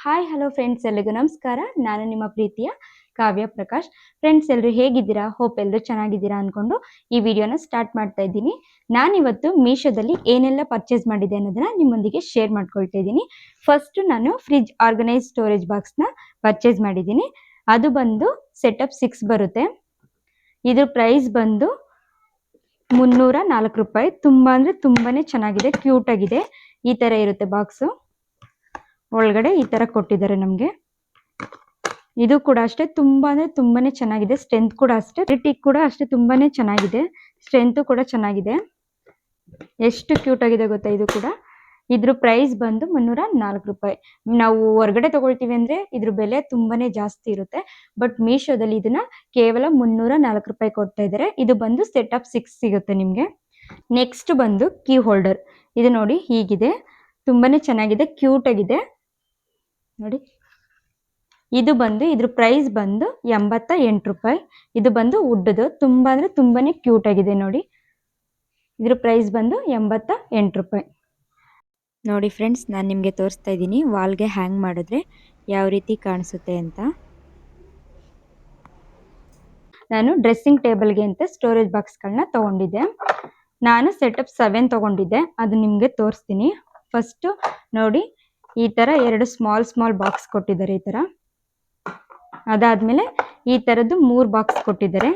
Hi hello friends, ಎಲ್ಲಿಗೂ ನಮಸ್ಕಾರ. ನಾನು ನಿಮ್ಮ ಪ್ರೀತಿಯ ಕಾವ್ಯ ಪ್ರಕಾಶ್. ಫ್ರೆಂಡ್ಸ್, ಎಲ್ಲರೂ ಹೇಗಿದ್ದೀರಾ? ಹೋಪ್ ಎಲ್ಲರೂ ಚೆನ್ನಾಗಿದ್ದೀರಾ ಅಂದ್ಕೊಂಡು ಈ ವಿಡಿಯೋನ ಸ್ಟಾರ್ಟ್ ಮಾಡ್ತಾ ಇದ್ದೀನಿ. ನಾನಿವತ್ತು ಮೀಶೋದಲ್ಲಿ ಏನೆಲ್ಲ ಪರ್ಚೇಸ್ ಮಾಡಿದೆ ಅನ್ನೋದನ್ನ ನಿಮ್ಮೊಂದಿಗೆ ಶೇರ್ ಮಾಡ್ಕೊಳ್ತಾ ಇದ್ದೀನಿ. ಫಸ್ಟ್ ನಾನು ಫ್ರಿಜ್ ಆರ್ಗನೈಸ್ ಸ್ಟೋರೇಜ್ ಬಾಕ್ಸ್ನ ಪರ್ಚೇಸ್ ಮಾಡಿದ್ದೀನಿ. ಅದು ಬಂದು ಸೆಟಪ್ 6 ಬರುತ್ತೆ. ಇದ್ರ ಪ್ರೈಸ್ ಬಂದು 304 ರೂಪಾಯಿ. ತುಂಬ ಅಂದರೆ ತುಂಬಾ ಚೆನ್ನಾಗಿದೆ, ಕ್ಯೂಟ್ ಆಗಿದೆ. ಈ ಥರ ಇರುತ್ತೆ ಬಾಕ್ಸು. ಒಳಗಡೆ ಈ ತರ ಕೊಟ್ಟಿದ್ದಾರೆ ನಮಗೆ. ಇದು ಕೂಡ ಅಷ್ಟೇ ತುಂಬಾ ಅಂದ್ರೆ ತುಂಬಾನೇ ಚೆನ್ನಾಗಿದೆ. ಸ್ಟ್ರೆಂತ್ ಕೂಡ ಅಷ್ಟೇ, ಕ್ವಾಲಿಟಿ ಕೂಡ ಅಷ್ಟೇ ತುಂಬಾನೇ ಚೆನ್ನಾಗಿದೆ. ಸ್ಟ್ರೆಂತ್ ಕೂಡ ಚೆನ್ನಾಗಿದೆ. ಎಷ್ಟು ಕ್ಯೂಟ್ ಆಗಿದೆ ಗೊತ್ತಾ ಇದು ಕೂಡ. ಇದ್ರ ಪ್ರೈಸ್ ಬಂದು 304 ರೂಪಾಯಿ. ನಾವು ಹೊರಗಡೆ ತಗೊಳ್ತೀವಿ ಅಂದ್ರೆ ಇದ್ರ ಬೆಲೆ ತುಂಬಾನೇ ಜಾಸ್ತಿ ಇರುತ್ತೆ. ಬಟ್ ಮೀಶೋದಲ್ಲಿ ಇದನ್ನ ಕೇವಲ 304 ರೂಪಾಯಿ ಕೊಡ್ತಾ ಇದ್ದಾರೆ. ಇದು ಬಂದು ಸೆಟ್ ಆಫ್ 6 ಸಿಗುತ್ತೆ ನಿಮ್ಗೆ. ನೆಕ್ಸ್ಟ್ ಬಂದು ಕೀ ಹೋಲ್ಡರ್. ಇದು ನೋಡಿ ಹೀಗಿದೆ, ತುಂಬಾನೇ ಚೆನ್ನಾಗಿದೆ, ಕ್ಯೂಟ್ ಆಗಿದೆ ನೋಡಿ. ಇದು ಬಂದು ಇದ್ರ ಪ್ರೈಸ್ ಬಂದು 88 ರೂಪಾಯಿ. ಇದು ಬಂದು ವುಡ್ದು, ತುಂಬಾ ಅಂದ್ರೆ ತುಂಬಾನೇ ಕ್ಯೂಟ್ ಆಗಿದೆ ನೋಡಿ. ಇದ್ರ ಪ್ರೈಸ್ ಬಂದು 88 ರೂಪಾಯಿ. ನೋಡಿ ಫ್ರೆಂಡ್ಸ್, ನಾನು ನಿಮಗೆ ತೋರಿಸ್ತಾ ಇದ್ದೀನಿ ವಾಲ್ಗೆ ಹ್ಯಾಂಗ್ ಮಾಡಿದ್ರೆ ಯಾವ ರೀತಿ ಕಾಣಿಸುತ್ತೆ ಅಂತ. ನಾನು ಡ್ರೆಸ್ಸಿಂಗ್ ಟೇಬಲ್ಗೆ ಅಂತ ಸ್ಟೋರೇಜ್ ಬಾಕ್ಸ್ಗಳನ್ನ ತಗೊಂಡಿದ್ದೆ. ನಾನು ಸೆಟಪ್ 7 ತಗೊಂಡಿದ್ದೆ, ಅದು ನಿಮಗೆ ತೋರಿಸ್ತೀನಿ. ಫಸ್ಟ್ ನೋಡಿ, ಈ ತರ 2 ಸ್ಮಾಲ್ ಬಾಕ್ಸ್ ಕೊಟ್ಟಿದ್ದಾರೆ ಈ ತರ. ಅದಾದ್ಮೇಲೆ ಈ ತರದ್ದು 3 ಬಾಕ್ಸ್ ಕೊಟ್ಟಿದ್ದಾರೆ.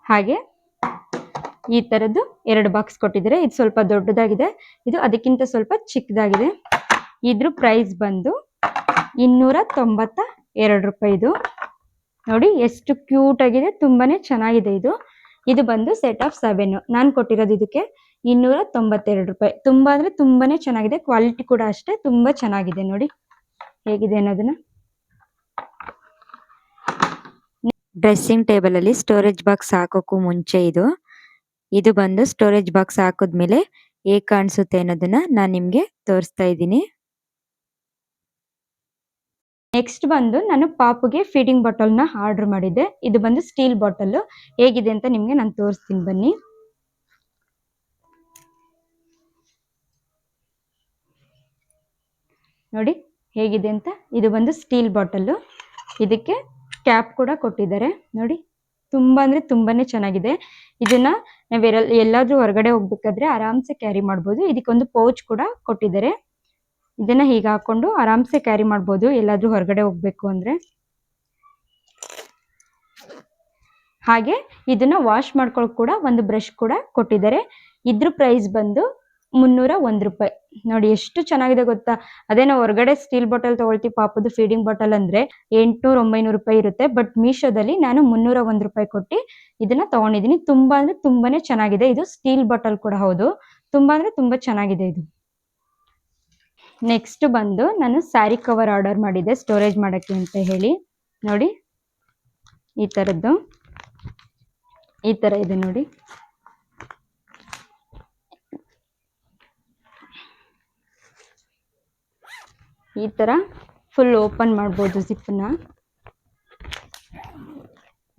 ಹಾಗೆ ಈ ತರದ್ದು 2 ಬಾಕ್ಸ್ ಕೊಟ್ಟಿದ್ದಾರೆ. ಇದು ಸ್ವಲ್ಪ ದೊಡ್ಡದಾಗಿದೆ, ಇದು ಅದಕ್ಕಿಂತ ಸ್ವಲ್ಪ ಚಿಕ್ಕದಾಗಿದೆ. ಇದ್ರ ಪ್ರೈಸ್ ಬಂದು 292 ರೂಪಾಯಿ. ಇದು ನೋಡಿ ಎಷ್ಟು ಕ್ಯೂಟ್ ಆಗಿದೆ, ತುಂಬಾನೇ ಚೆನ್ನಾಗಿದೆ ಇದು. ಇದು ಬಂದು ಸೆಟ್ ಆಫ್ 7. ನಾನು ಕೊಟ್ಟಿರೋದು ಇದಕ್ಕೆ 292 ರೂಪಾಯಿ. ತುಂಬಾ ಅಂದ್ರೆ ತುಂಬಾನೇ ಚೆನ್ನಾಗಿದೆ, ಕ್ವಾಲಿಟಿ ಕೂಡ ಅಷ್ಟೇ ತುಂಬಾ ಚೆನ್ನಾಗಿದೆ. ನೋಡಿ ಹೇಗಿದೆ ಅನ್ನೋದನ್ನ. ಡ್ರೆಸ್ಸಿಂಗ್ ಟೇಬಲ್ ಅಲ್ಲಿ ಸ್ಟೋರೇಜ್ ಬಾಕ್ಸ್ ಹಾಕೋಕ್ಕೂ ಮುಂಚೆ ಇದು ಬಂದು ಸ್ಟೋರೇಜ್ ಬಾಕ್ಸ್ ಹಾಕಿದ್ಮೇಲೆ ಹೇಗೆ ಕಾಣಿಸುತ್ತೆ ಅನ್ನೋದನ್ನ ನಾನು ನಿಮ್ಗೆ ತೋರಿಸ್ತಾ ಇದ್ದೀನಿ. ನೆಕ್ಸ್ಟ್ ಬಂದು ನಾನು ಪಾಪುಗೆ ಫೀಡಿಂಗ್ ಬಾಟಲ್ನ ಆರ್ಡರ್ ಮಾಡಿದ್ದೆ. ಇದು ಬಂದು ಸ್ಟೀಲ್ ಬಾಟಲ್. ಹೇಗಿದೆ ಅಂತ ನಿಮ್ಗೆ ನಾನು ತೋರಿಸ್ತೀನಿ ಬನ್ನಿ. ನೋಡಿ ಹೇಗಿದೆ ಅಂತ. ಇದು ಬಂದು ಸ್ಟೀಲ್ ಬಾಟಲ್. ಇದಕ್ಕೆ ಕ್ಯಾಪ್ ಕೂಡ ಕೊಟ್ಟಿದ್ದಾರೆ ನೋಡಿ. ತುಂಬಾ ಅಂದ್ರೆ ತುಂಬಾನೇ ಚೆನ್ನಾಗಿದೆ. ಇದನ್ನ ನಾವ್ ಎಲ್ಲಾದ್ರೂ ಹೊರಗಡೆ ಹೋಗ್ಬೇಕಾದ್ರೆ ಆರಾಮ್ಸೆ ಕ್ಯಾರಿ ಮಾಡ್ಬೋದು. ಇದಕ್ಕೊಂದು ಪೌಚ್ ಕೂಡ ಕೊಟ್ಟಿದ್ದಾರೆ. ಇದನ್ನ ಹೀಗೆ ಹಾಕೊಂಡು ಆರಾಮ್ಸೆ ಕ್ಯಾರಿ ಮಾಡ್ಬೋದು ಎಲ್ಲಾದ್ರೂ ಹೊರಗಡೆ ಹೋಗ್ಬೇಕು ಅಂದ್ರೆ. ಹಾಗೆ ಇದನ್ನ ವಾಶ್ ಮಾಡ್ಕೊಳಕ್ ಕೂಡ ಒಂದು ಬ್ರಷ್ ಕೂಡ ಕೊಟ್ಟಿದ್ದಾರೆ. ಇದ್ರ ಪ್ರೈಸ್ ಬಂದು 301 ರೂಪಾಯಿ. ನೋಡಿ ಎಷ್ಟು ಚೆನ್ನಾಗಿದೆ ಗೊತ್ತಾ. ಅದೇ ನಾವು ಹೊರಗಡೆ ಸ್ಟೀಲ್ ಬಾಟಲ್ ತಗೊಳ್ತೀವಿ, ಪಾಪದ ಫೀಡಿಂಗ್ ಬಾಟಲ್ ಅಂದ್ರೆ 800-900 ರೂಪಾಯಿ ಇರುತ್ತೆ. ಬಟ್ ಮೀಶೋದಲ್ಲಿ ನಾನು 301 ರೂಪಾಯಿ ಕೊಟ್ಟು ಇದನ್ನ ತಗೊಂಡಿದ್ದೀನಿ. ತುಂಬಾ ಅಂದ್ರೆ ತುಂಬಾನೇ ಚೆನ್ನಾಗಿದೆ. ಇದು ಸ್ಟೀಲ್ ಬಾಟಲ್ ಕೂಡ ಹೌದು, ತುಂಬಾ ಅಂದ್ರೆ ತುಂಬಾ ಚೆನ್ನಾಗಿದೆ ಇದು. ನೆಕ್ಸ್ಟ್ ಬಂದು ನಾನು ಸ್ಯಾರಿ ಕವರ್ ಆರ್ಡರ್ ಮಾಡಿದ್ದೆ ಸ್ಟೋರೇಜ್ ಮಾಡಕ್ಕೆ ಅಂತ ಹೇಳಿ. ನೋಡಿ ಈ ತರದ್ದು, ಈ ತರ ಇದೆ ನೋಡಿ. ಈ ತರ ಫುಲ್ ಓಪನ್ ಮಾಡ್ಬೋದು ಜಿಪ್ಪನ್ನ.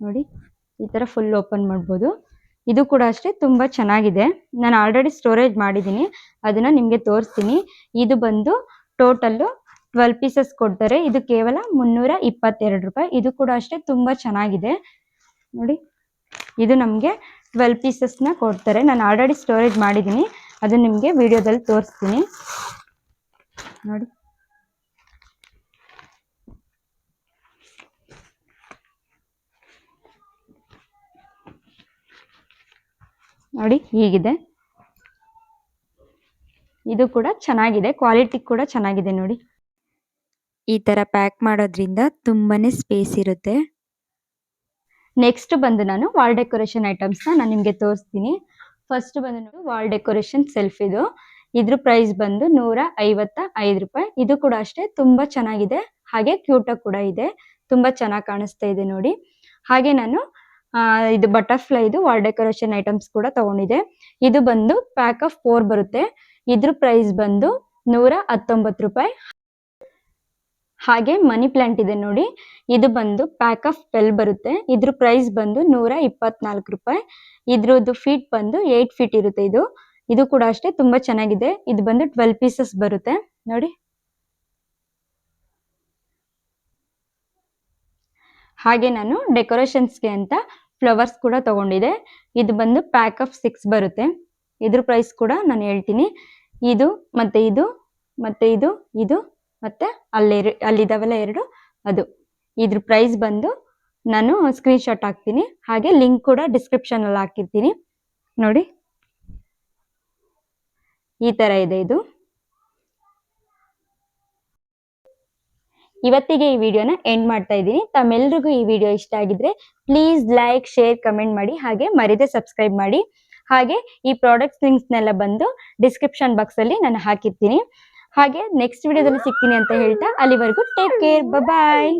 ನೋಡಿ ಈ ತರ ಫುಲ್ ಓಪನ್ ಮಾಡ್ಬೋದು. ಇದು ಕೂಡ ಅಷ್ಟೇ ತುಂಬಾ ಚೆನ್ನಾಗಿದೆ. ನಾನು ಆಲ್ರೆಡಿ ಸ್ಟೋರೇಜ್ ಮಾಡಿದ್ದೀನಿ, ಅದನ್ನ ನಿಮ್ಗೆ ತೋರಿಸ್ತೀನಿ. ಇದು ಬಂದು ಟೋಟಲ್ 12 ಪೀಸಸ್ ಕೊಡ್ತಾರೆ. ಇದು ಕೇವಲ 322 ರೂಪಾಯಿ. ಇದು ಕೂಡ ಅಷ್ಟೇ ತುಂಬಾ ಚೆನ್ನಾಗಿದೆ ನೋಡಿ. ಇದು ನಮ್ಗೆ 12 ಪೀಸಸ್ನ ಕೊಡ್ತಾರೆ. ನಾನು ಆಲ್ರೆಡಿ ಸ್ಟೋರೇಜ್ ಮಾಡಿದ್ದೀನಿ, ಅದನ್ನ ನಿಮ್ಗೆ ವಿಡಿಯೋದಲ್ಲಿ ತೋರಿಸ್ತೀನಿ ನೋಡಿ. ನೋಡಿ ಹೀಗಿದೆ. ಇದು ಕೂಡ ಚೆನ್ನಾಗಿದೆ, ಕ್ವಾಲಿಟಿ ಕೂಡ ಚೆನ್ನಾಗಿದೆ ನೋಡಿ. ಈ ತರ ಪ್ಯಾಕ್ ಮಾಡೋದ್ರಿಂದ ತುಂಬಾನೇ ಸ್ಪೇಸ್ ಇರುತ್ತೆ. ನೆಕ್ಸ್ಟ್ ಬಂದು ನಾನು ವಾಲ್ ಡೆಕೋರೇಷನ್ ಐಟಮ್ಸ್ನ ನಾನು ನಿಮಗೆ ತೋರಿಸ್ತೀನಿ. ಫಸ್ಟ್ ಬಂದು ವಾಲ್ ಡೆಕೋರೇಷನ್ ಸೆಲ್ಫ್. ಇದ್ರ ಪ್ರೈಸ್ ಬಂದು 155 ರೂಪಾಯಿ. ಇದು ಕೂಡ ಅಷ್ಟೇ ತುಂಬಾ ಚೆನ್ನಾಗಿದೆ, ಹಾಗೆ ಕ್ಯೂಟ್ ಕೂಡ ಇದೆ, ತುಂಬಾ ಚೆನ್ನಾಗಿ ಕಾಣಿಸ್ತಾ ಇದೆ ನೋಡಿ. ಹಾಗೆ ನಾನು ಇದು ಬಟರ್ಫ್ಲೈ ವಾಲ್ ಡೆಕೋರೇಷನ್ ಐಟಮ್ಸ್ ಕೂಡ ತಗೊಂಡಿದೆ. ಇದು ಬಂದು ಪ್ಯಾಕ್ ಆಫ್ 4 ಬರುತ್ತೆ. ಇದ್ರ ಪ್ರೈಸ್ ಬಂದು 119 ರೂಪಾಯಿ. ಹಾಗೆ ಮನಿ ಪ್ಲಾಂಟ್ ಇದೆ ನೋಡಿ. ಇದು ಬಂದು ಪ್ಯಾಕ್ ಆಫ್ 12 ಬರುತ್ತೆ. ಇದ್ರ ಪ್ರೈಸ್ ಬಂದು 124 ರೂಪಾಯಿ. ಇದ್ರದ್ದು ಫೀಟ್ ಬಂದು 8 ಫೀಟ್ ಇರುತ್ತೆ. ಇದು ಕೂಡ ಅಷ್ಟೇ ತುಂಬಾ ಚೆನ್ನಾಗಿದೆ. ಇದು ಬಂದು 12 ಪೀಸಸ್ ಬರುತ್ತೆ ನೋಡಿ. ಹಾಗೆ ನಾನು ಡೆಕೋರೇಷನ್ಸ್ಗೆ ಅಂತ ಫ್ಲವರ್ಸ್ ಕೂಡ ತಗೊಂಡಿದ್ದೆ. ಇದು ಬಂದು ಪ್ಯಾಕ್ ಆಫ್ 6 ಬರುತ್ತೆ. ಇದ್ರ ಪ್ರೈಸ್ ಕೂಡ ನಾನು ಹೇಳ್ತೀನಿ. ಇದು ಮತ್ತೆ ಇದು ಮತ್ತೆ ಇದು ಮತ್ತೆ ಅಲ್ಲಿದಾವಲ್ಲ 2 ಅದು. ಇದ್ರ ಪ್ರೈಸ್ ಬಂದು ನಾನು ಸ್ಕ್ರೀನ್ ಶಾಟ್ ಹಾಕ್ತೀನಿ, ಹಾಗೆ ಲಿಂಕ್ ಕೂಡ ಡಿಸ್ಕ್ರಿಪ್ಷನ್ ಅಲ್ಲಿ ಹಾಕಿರ್ತೀನಿ ನೋಡಿ. ಈ ತರ ಇದೆ ಇದು. ಇವತ್ತಿಗೆ ಈ ವಿಡಿಯೋನ ಎಂಡ್ ಮಾಡ್ತಾ ಇದ್ದೀನಿ. ತಮ್ಮೆಲ್ರಿಗೂ ಈ ವಿಡಿಯೋ ಇಷ್ಟ ಆಗಿದ್ರೆ ಪ್ಲೀಸ್ ಲೈಕ್, ಶೇರ್, ಕಮೆಂಟ್ ಮಾಡಿ, ಹಾಗೆ ಮರಿದೆ ಸಬ್ಸ್ಕ್ರೈಬ್ ಮಾಡಿ. ಹಾಗೆ ಈ ಪ್ರಾಡಕ್ಟ್ಸ್ ಲಿಂಕ್ಸ್ನೆಲ್ಲ ಬಂದು ಡಿಸ್ಕ್ರಿಪ್ಷನ್ ಬಾಕ್ಸ್ ಅಲ್ಲಿ ನಾನು ಹಾಕಿರ್ತೀನಿ. ಹಾಗೆ ನೆಕ್ಸ್ಟ್ ವಿಡಿಯೋದಲ್ಲಿ ಸಿಗ್ತೀನಿ ಅಂತ ಹೇಳ್ತಾ, ಅಲ್ಲಿವರೆಗೂ ಟೇಕ್ ಕೇರ್, ಬಾಯ್.